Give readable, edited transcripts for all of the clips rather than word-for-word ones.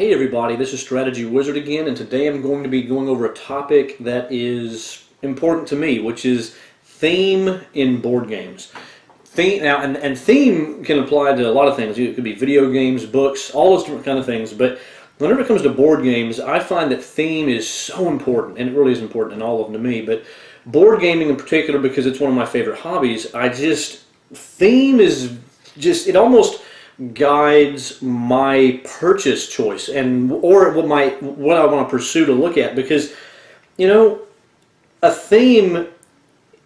Hey everybody, this is Strategywizard again, and today I'm going to be going over a topic that is important to me, which is theme in board games. Theme now, and theme can apply to a lot of things. It could be video games, books, all those different kind of things. But whenever it comes to board games, I find that theme is so important, and it really is important in all of them to me. But board gaming in particular, because it's one of my favorite hobbies, theme is just, it almost guides my purchase choice or what I want to pursue to look at, because a theme,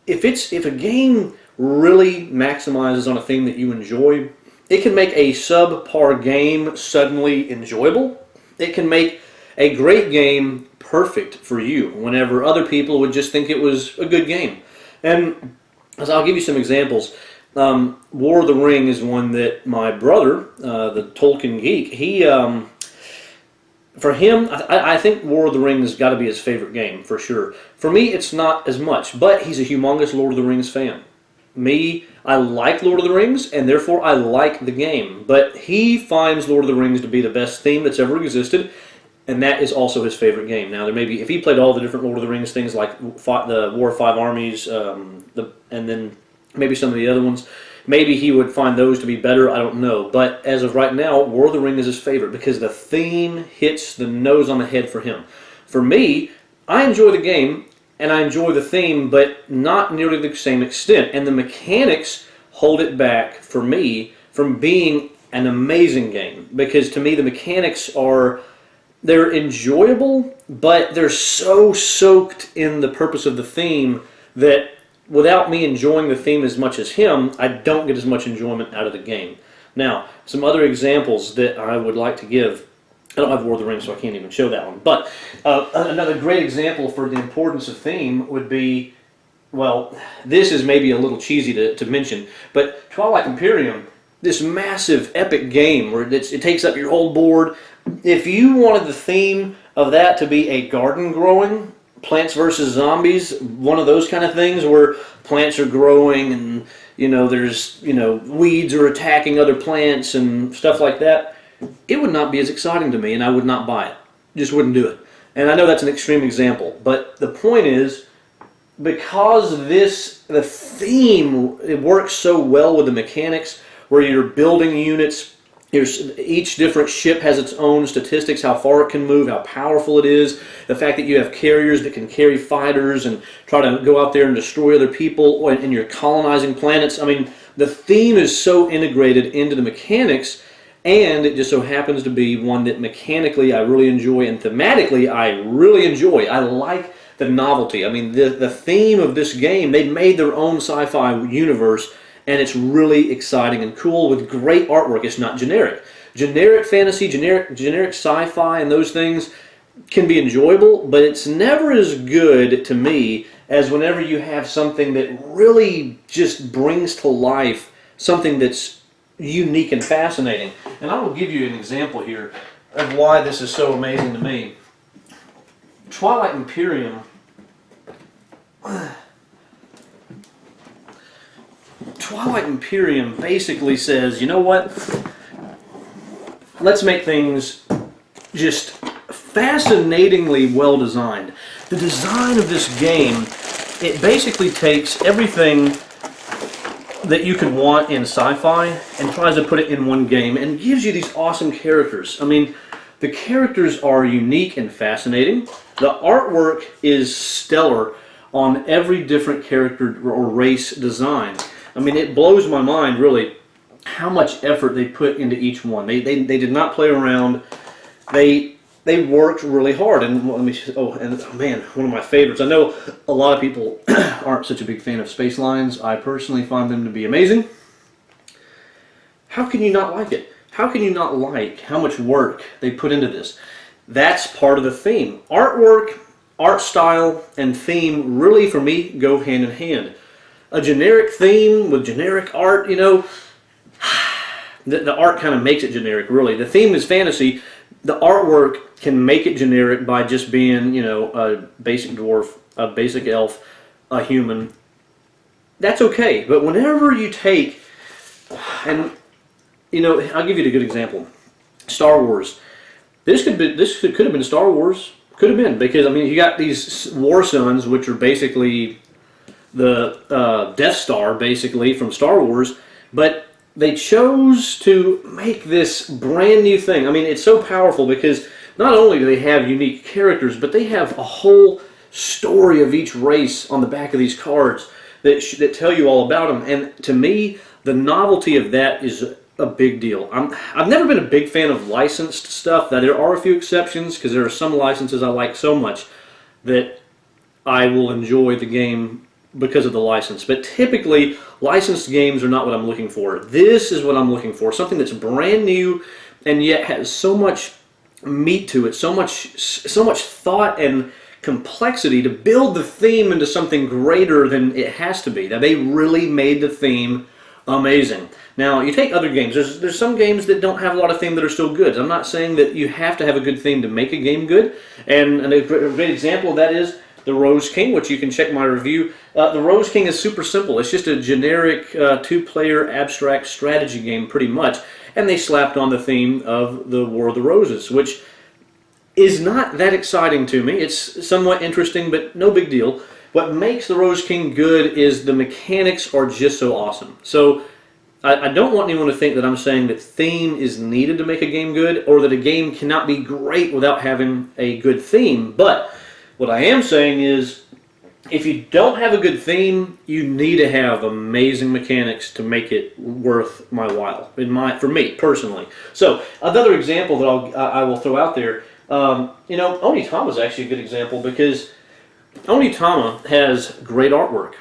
if a game really maximizes on a theme that you enjoy, it can make a subpar game suddenly enjoyable. It can make a great game perfect for you whenever other people would just think it was a good game. And as I'll give you some examples. War of the Ring is one that my brother, the Tolkien geek, for him, I think War of the Ring has got to be his favorite game, for sure. For me, it's not as much, but he's a humongous Lord of the Rings fan. Me, I like Lord of the Rings, and therefore I like the game. But he finds Lord of the Rings to be the best theme that's ever existed, and that is also his favorite game. Now, there may be, if he played all the different Lord of the Rings things, like the War of Five Armies, and then maybe some of the other ones, maybe he would find those to be better, I don't know. But as of right now, War of the Ring is his favorite because the theme hits the nose on the head for him. For me, I enjoy the game and I enjoy the theme, but not nearly the same extent. And the mechanics hold it back for me from being an amazing game, because to me the mechanics they're enjoyable, but they're so soaked in the purpose of the theme that without me enjoying the theme as much as him, I don't get as much enjoyment out of the game. Now, some other examples that I would like to give. I don't have War of the Rings, so I can't even show that one. But another great example for the importance of theme would be, well, this is maybe a little cheesy to mention, but Twilight Imperium, this massive epic game where it takes up your whole board. If you wanted the theme of that to be a garden growing, Plants vs. Zombies, one of those kind of things where plants are growing and there's weeds are attacking other plants and stuff like that, it would not be as exciting to me, and I would not buy it. Just wouldn't do it. And I know that's an extreme example, but the point is, because the theme, it works so well with the mechanics where you're building units. Each different ship has its own statistics, how far it can move, how powerful it is, the fact that you have carriers that can carry fighters and try to go out there and destroy other people, and you're colonizing planets. I mean, the theme is so integrated into the mechanics, and it just so happens to be one that mechanically I really enjoy, and thematically I really enjoy. I like the novelty. I mean, the theme of this game, they made their own sci-fi universe, and it's really exciting and cool with great artwork. It's not generic. Generic fantasy, generic sci-fi, and those things can be enjoyable, but it's never as good to me as whenever you have something that really just brings to life something that's unique and fascinating. And I will give you an example here of why this is so amazing to me. Twilight Imperium. Twilight Imperium basically says, you know what? Let's make things just fascinatingly well designed. The design of this game, it basically takes everything that you could want in sci-fi and tries to put it in one game and gives you these awesome characters. I mean, the characters are unique and fascinating. The artwork is stellar on every different character or race design. I mean, it blows my mind, really, how much effort they put into each one. They did not play around. They worked really hard. And let me. Man, one of my favorites. I know a lot of people aren't such a big fan of space lines. I personally find them to be amazing. How can you not like it? How can you not like how much work they put into this? That's part of the theme. Artwork, art style, and theme really, for me, go hand in hand. A generic theme with generic art, the art kind of makes it generic, really. The theme is fantasy. The artwork can make it generic by just being, a basic dwarf, a basic elf, a human. That's okay. But whenever you take, and, I'll give you a good example. Star Wars. Could have been Star Wars. Could have been, because I mean you got these War Suns, which are basically the Death Star, basically from Star Wars, but they chose to make this brand new thing. I mean, it's so powerful because not only do they have unique characters, but they have a whole story of each race on the back of these cards that tell you all about them. And to me, the novelty of that is a big deal. I've never been a big fan of licensed stuff. Now, there are a few exceptions, because there are some licenses I like so much that I will enjoy the game because of the license. But typically, licensed games are not what I'm looking for. This is what I'm looking for. Something that's brand new and yet has so much meat to it, so much thought and complexity to build the theme into something greater than it has to be. Now, they really made the theme amazing. Now, you take other games. There's some games that don't have a lot of theme that are still good. I'm not saying that you have to have a good theme to make a game good. And a great example of that is the Rose King, which you can check my review. The Rose King is super simple. It's just a generic two-player abstract strategy game, pretty much. And they slapped on the theme of the War of the Roses, which is not that exciting to me. It's somewhat interesting, but no big deal. What makes the Rose King good is the mechanics are just so awesome. So I don't want anyone to think that I'm saying that theme is needed to make a game good, or that a game cannot be great without having a good theme. But what I am saying is, if you don't have a good theme, you need to have amazing mechanics to make it worth my while. For me personally. So another example that I will throw out there. Onitama is actually a good example, because Onitama has great artwork.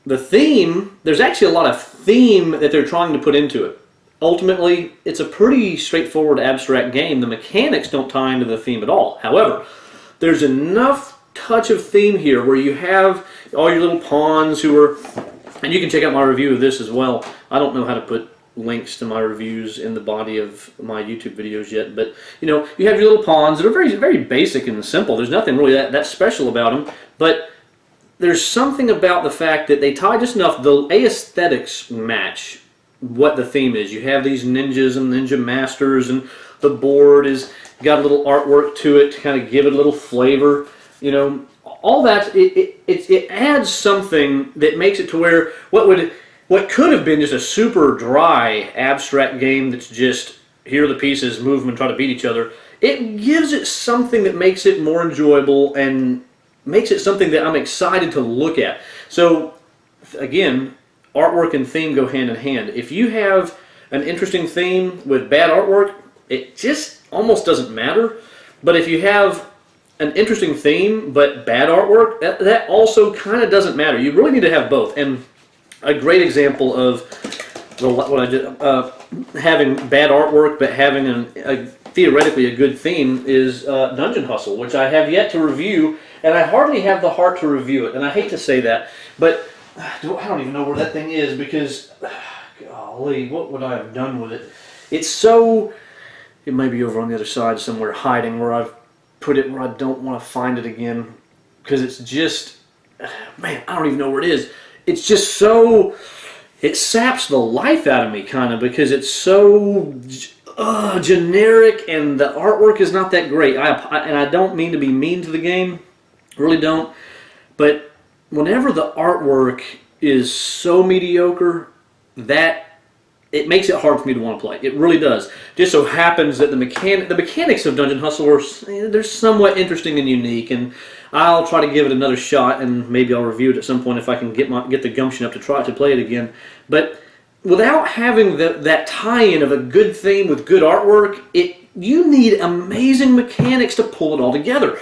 The theme, there's actually a lot of theme that they're trying to put into it. Ultimately, it's a pretty straightforward abstract game. The mechanics don't tie into the theme at all. However, there's enough touch of theme here where you have all your little pawns who are, and you can check out my review of this as well. I don't know how to put links to my reviews in the body of my YouTube videos yet, but you have your little pawns that are very, very basic and simple. There's nothing really that special about them, but there's something about the fact that they tie just enough. The aesthetics match what the theme is. You have these ninjas and ninja masters, and the board is got a little artwork to it to kind of give it a little flavor. All that it adds something that makes it to where what could have been just a super dry abstract game that's just here are the pieces, move them and try to beat each other. It gives it something that makes it more enjoyable and makes it something that I'm excited to look at. So again, artwork and theme go hand in hand. If you have an interesting theme with bad artwork, it just almost doesn't matter. But if you have an interesting theme but bad artwork, that also kind of doesn't matter. You really need to have both. And a great example of what I did, having bad artwork but having theoretically a good theme is Dungeon Hustle, which I have yet to review, and I hardly have the heart to review it. And I hate to say that, but I don't even know where that thing is, because, golly, what would I have done with it? It may be over on the other side somewhere, hiding where I've put it where I don't want to find it again, because it's just, man, I don't even know where it is. It's just so, it saps the life out of me, kind of, because it's so generic, and the artwork is not that great. And I don't mean to be mean to the game, really don't, but whenever the artwork is so mediocre, that it makes it hard for me to want to play. It really does. Just so happens that the mechanics of Dungeon Hustle they're somewhat interesting and unique, and I'll try to give it another shot, and maybe I'll review it at some point if I can get the gumption up to try to play it again. But without having that tie-in of a good theme with good artwork, you need amazing mechanics to pull it all together.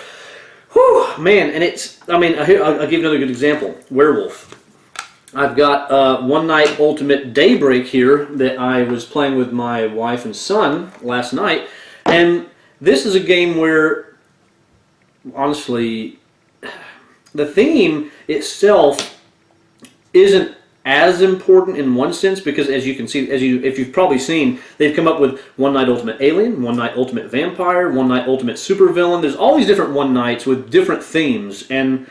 Whew, man, and I'll give you another good example. Werewolf. I've got One Night Ultimate Daybreak here that I was playing with my wife and son last night, and this is a game where, honestly, the theme itself isn't as important in one sense, because as you can see, if you've probably seen, they've come up with One Night Ultimate Alien, One Night Ultimate Vampire, One Night Ultimate Supervillain. There's all these different One Nights with different themes, and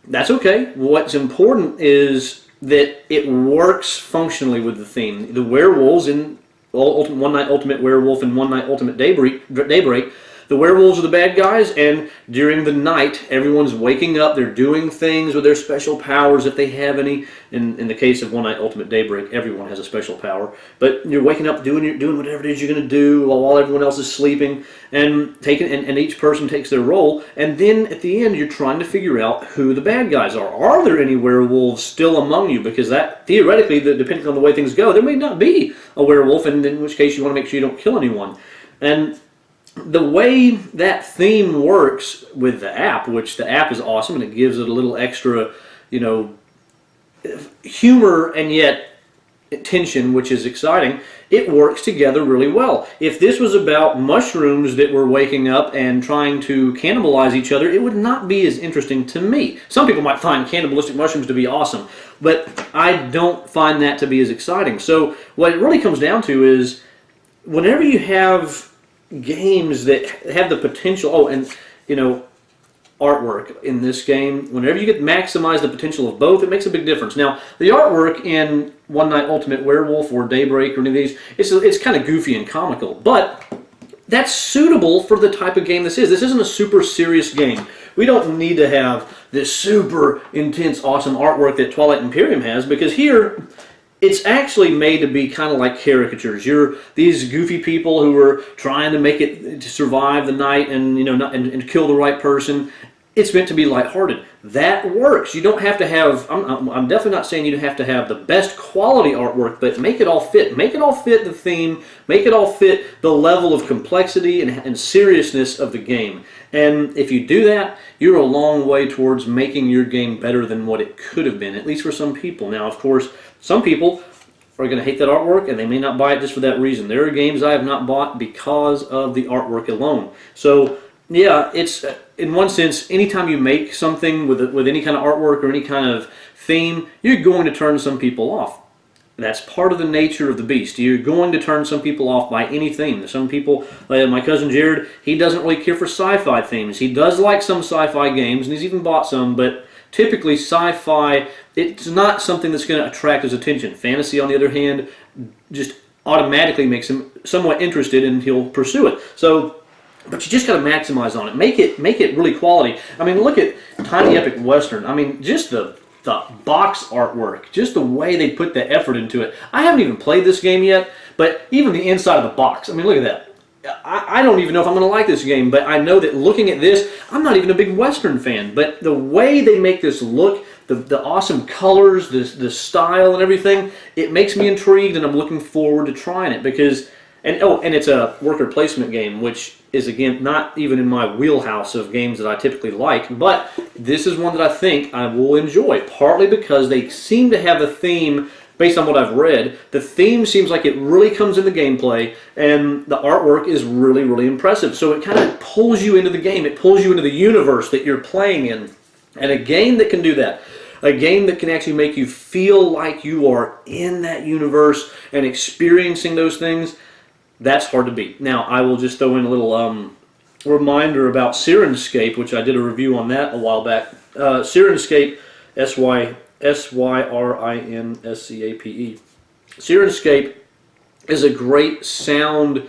that's okay. What's important is that it works functionally with the theme. The werewolves in One Night Ultimate Werewolf and One Night Ultimate Daybreak the werewolves are the bad guys, and during the night, everyone's waking up. They're doing things with their special powers if they have any. In the case of One Night Ultimate Daybreak, everyone has a special power. But you're waking up doing whatever it is you're going to do while everyone else is sleeping, and each person takes their role. And then at the end, you're trying to figure out who the bad guys are. Are there any werewolves still among you? Because that theoretically, depending on the way things go, there may not be a werewolf, and in which case you want to make sure you don't kill anyone. And the way that theme works with the app, which the app is awesome, and it gives it a little extra, humor and yet tension, which is exciting, it works together really well. If this was about mushrooms that were waking up and trying to cannibalize each other, it would not be as interesting to me. Some people might find cannibalistic mushrooms to be awesome, but I don't find that to be as exciting. So what it really comes down to is whenever you have games that have the potential, artwork in this game, whenever you get maximize the potential of both, it makes a big difference. Now, the artwork in One Night Ultimate Werewolf or Daybreak or any of these, it's kind of goofy and comical, but that's suitable for the type of game this is. This isn't a super serious game. We don't need to have this super intense, awesome artwork that Twilight Imperium has, because here, it's actually made to be kind of like caricatures. You're these goofy people who are trying to make it to survive the night and and kill the right person. It's meant to be lighthearted. That works. You don't have to have. I'm definitely not saying you have to have the best quality artwork, but make it all fit. Make it all fit the theme. Make it all fit the level of complexity and seriousness of the game. And if you do that, you're a long way towards making your game better than what it could have been, at least for some people. Now, of course, some people are going to hate that artwork, and they may not buy it just for that reason. There are games I have not bought because of the artwork alone. So, yeah, it's in one sense, anytime you make something with any kind of artwork or any kind of theme, you're going to turn some people off. That's part of the nature of the beast. You're going to turn some people off by any theme. Some people, like my cousin Jared, he doesn't really care for sci-fi themes. He does like some sci-fi games, and he's even bought some, but typically sci-fi, it's not something that's going to attract his attention. Fantasy, on the other hand, just automatically makes him somewhat interested, and he'll pursue it. So, but you just got to maximize on it. Make it really quality. I mean, look at Tiny Epic Western. I mean, just the box artwork, just the way they put the effort into it. I haven't even played this game yet, but even the inside of the box, I mean, look at that. I don't even know if I'm going to like this game, but I know that looking at this, I'm not even a big Western fan, but the way they make this look, the awesome colors, the style and everything, it makes me intrigued, and I'm looking forward to trying it because, and it's a worker placement game, which is, again, not even in my wheelhouse of games that I typically like, but this is one that I think I will enjoy, partly because they seem to have a theme. Based on what I've read, the theme seems like it really comes in the gameplay, and the artwork is really, really impressive. So it kind of pulls you into the game. It pulls you into the universe that you're playing in. And a game that can do that, a game that can actually make you feel like you are in that universe and experiencing those things, that's hard to beat. Now, I will just throw in a little reminder about Sirenscape, which I did a review on that a while back. Sirenscape, Syrinscape. Sirenscape is a great soundboard,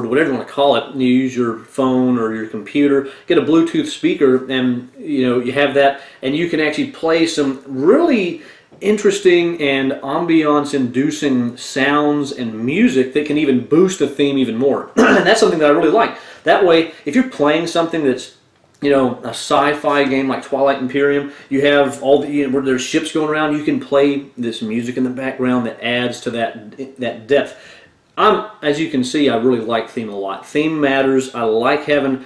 whatever you want to call it. You use your phone or your computer, get a Bluetooth speaker, and you have that, and you can actually play some really interesting and ambiance-inducing sounds and music that can even boost the theme even more. And that's something that I really like. That way, if you're playing something that's a sci-fi game like Twilight Imperium, you have all the where there's ships going around. You can play this music in the background that adds to that depth. As you can see, I really like theme a lot. Theme matters. I like having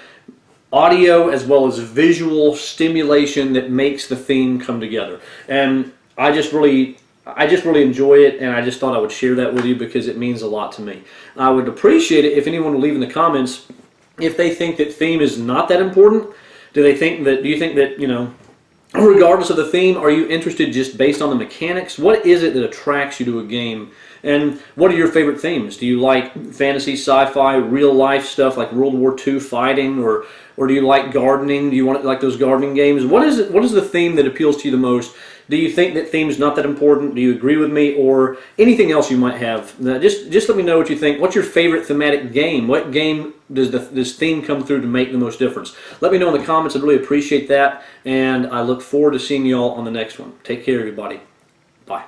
audio as well as visual stimulation that makes the theme come together. And I just really enjoy it, and I just thought I would share that with you because it means a lot to me. I would appreciate it if anyone would leave in the comments if they think that theme is not that important. Do you think that, regardless of the theme, are you interested just based on the mechanics? What is it that attracts you to a game And what are your favorite themes? Do you like fantasy, sci-fi, real life stuff like World War II fighting, or do you like gardening? Do you want like those gardening games? What is it? What is the theme that appeals to you the most? Do you think that theme's not that important? Do you agree with me, or anything else you might have? Just let me know what you think. What's your favorite thematic game? What game does this theme come through to make the most difference? Let me know in the comments. I'd really appreciate that, and I look forward to seeing you all on the next one. Take care, everybody. Bye.